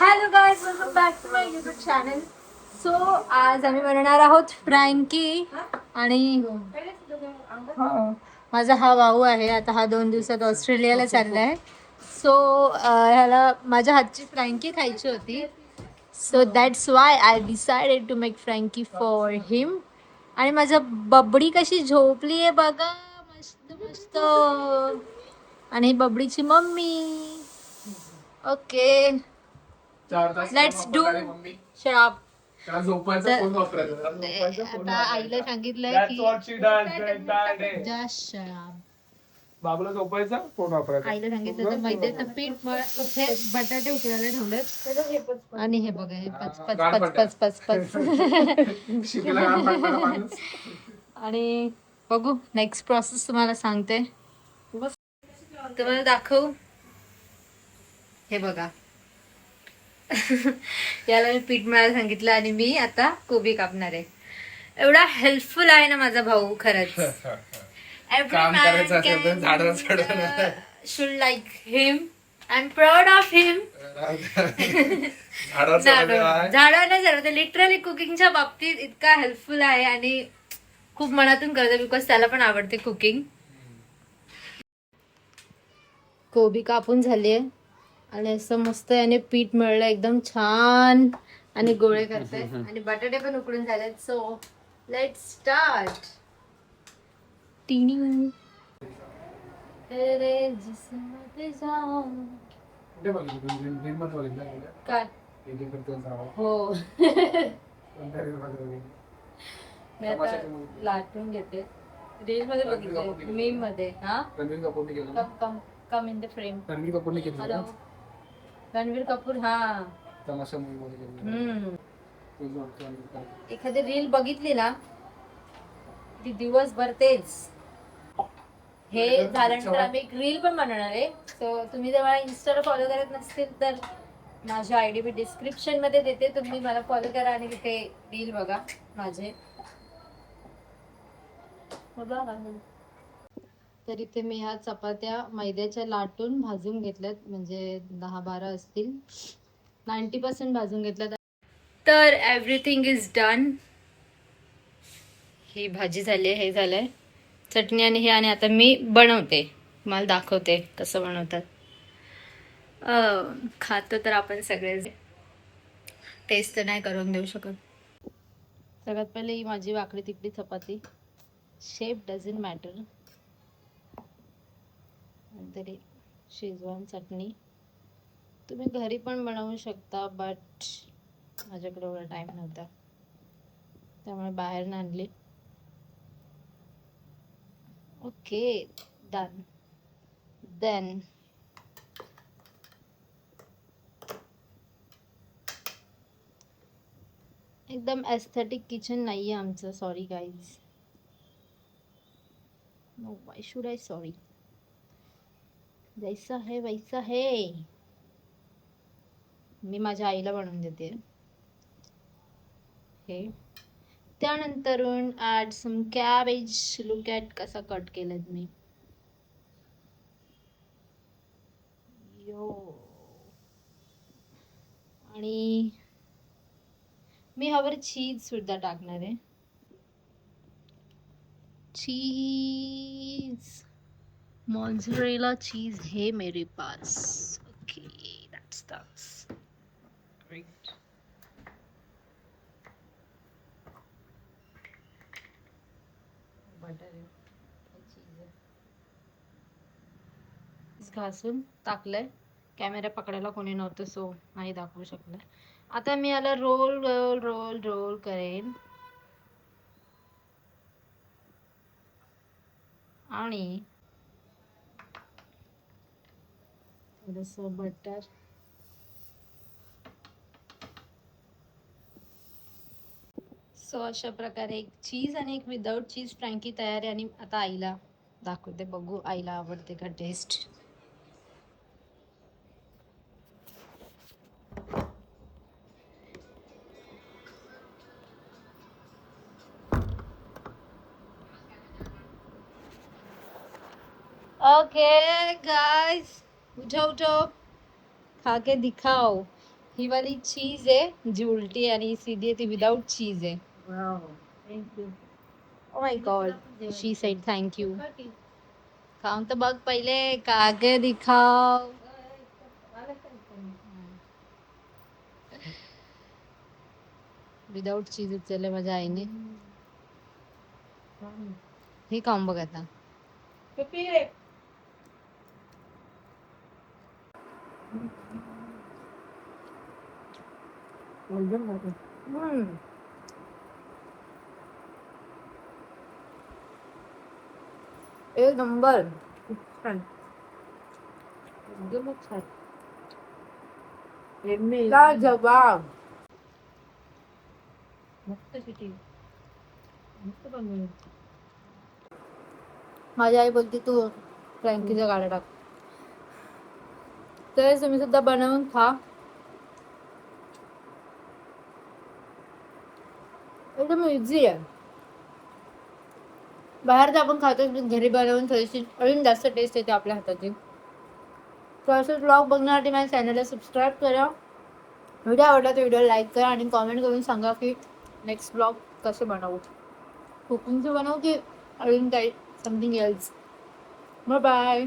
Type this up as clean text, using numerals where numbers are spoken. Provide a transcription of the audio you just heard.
Hello guys, welcome back to my YouTube channel. So आज आम्ही बनवणार आहोत फ्रँकी आणि माझा हा भाऊ आहे. आता हा 2 दिवसात ऑस्ट्रेलियाला चाललाय. सो ह्याला माझ्या हातची फ्रँकी खायची होती. So that's why I decided to make frankie for him. आणि माझं बबडी कशी झोपली आहे बघा, मस्त मस्त. आणि ही बबडीची mummy. Okay, let's do shop. आता आईला सांगितलंय की बाबूला झोपायचा फोन वापरायचा. आईला सांगितलं तर मैद्याचं पीठ इथे बटाटे उकडायला ठेवलेत. आणि हे बघा, हे पच पच पच पच पच पच. आणि बघू नेक्स्ट प्रोसेस तुम्हाला सांगते. तुम्हाला दाखवू, हे बघा. याला मी पीठ मळायला सांगितलं आणि मी आता कोबी कापणार आहे. एवढा हेल्पफुल आहे ना माझा भाऊ, खरंच. काम करायचं असेल तर झाडाला चढवणं. Should like him. I'm proud of him. झाडावर नाही झालं, लिटरली कुकिंगच्या बाबतीत इतका हेल्पफुल आहे आणि खूप मनातून करतो, बिकॉज त्याला पण आवडते कुकिंग. कोबी कापून झाली आहे आणि असं मस्त याने पीठ मळलं एकदम छान आणि गोळे करते. आणि बटाटे पण उकडून झालेत. So let's start. टिनी तेरे जिस्म जाऊं. काय हो. मी आता लाटून घेते. रील मध्ये बघितले, मीम मध्ये. Come come in the frame. Hello, Ranveer Kapoor. हा, एखादी रील बघितली ना ती दिवसभर तेच. हे झाल्यानंतर आम्ही एक रील पण बनवणार आहे. सो तुम्ही जर मला इन्स्टाला फॉलो करत नसतील तर माझी आयडी मी डिस्क्रिप्शन मध्ये देते. तुम्ही मला फॉलो करा आणि तिथे रील बघा माझे. तर इथे मी ह्या चपात्या मैद्याच्या लाटून भाजून घेतल्यात, म्हणजे 10-12 असतील. 90% भाजून घेतल्यात. तर एव्हरीथिंग इज डन. ही भाजी झाली आहे, हे झालंय, चटणी आणि हे. आणि आता मी बनवते, मला दाखवते कसं बनवतात. खातो तर आपण सगळे, टेस्ट तर नाही करून देऊ शकत. सगळ्यात पहिले ही माझी वाकडी तिकडी चपाती. Shape doesn't matter. तरी शेजवान चटणी तुम्ही घरी पण बनवू शकता, बट माझ्याकडे एवढा टाइम नव्हता त्यामुळे बाहेर आणली. Okay, done. देन एकदम एस्थेटिक किचन नाहीये आमचं. Sorry guys. No, why should I sorry. जैसा है वैसा है. मी माझ्या आईला बनवून देते हे. त्यानंतरून add some cabbage. Look at कसा कट केलाय मी. यो. आणि मी ह्यावर चीज सुद्धा टाकणार आहे. चीज, मोझरेला चीज है मेरे pass. Okay, that's great. Butter cheese घासून टाकलंय. कॅमेरा पकडायला कोणी नव्हतं, सो नाही दाखवू शकलं. आता मी याला रोल रोल रोल रोल करेन आणि थोडंसं बटर. सो अशा प्रकारे एक चीज आणि एक विदाउट चीज फ्रँकी तयार आहे. आणि आता आईला दाखवते, बघू आईला आवडते का टेस्ट. ओके गाइस, उठो उठो, खा के दिखाओ. ही वाली चीज आहे जी उलटी आहे आणि ही सीधी आहे ती विदाउट चीज आहे. Oh my God, she sed thank you. खाऊन तर बघ पहिले, कागे दिखाव. विदाउट चीज उचलले माझ्या आईने. हे खाऊन बघ आता. एक नंबर. काय जवाब. माझी आई बोलते तू फ्रँकीचा गाडा टाक. तर तुम्ही सुद्धा बनवून खा. एकदम इझी आहे. बाहेर तर आपण खातो, घरी बनवून थोडीशी अजून जास्त टेस्ट येते आपल्या हाताची. तर असं ब्लॉग बघण्यासाठी माझ्या चॅनलला सबस्क्राईब करा. व्हिडिओ आवडला तर व्हिडिओ लाईक करा आणि कॉमेंट करून सांगा की नेक्स्ट ब्लॉग कसे बनवू. कुकिंगचं बनवू की अजून काही समथिंग एल्स. Bye bye.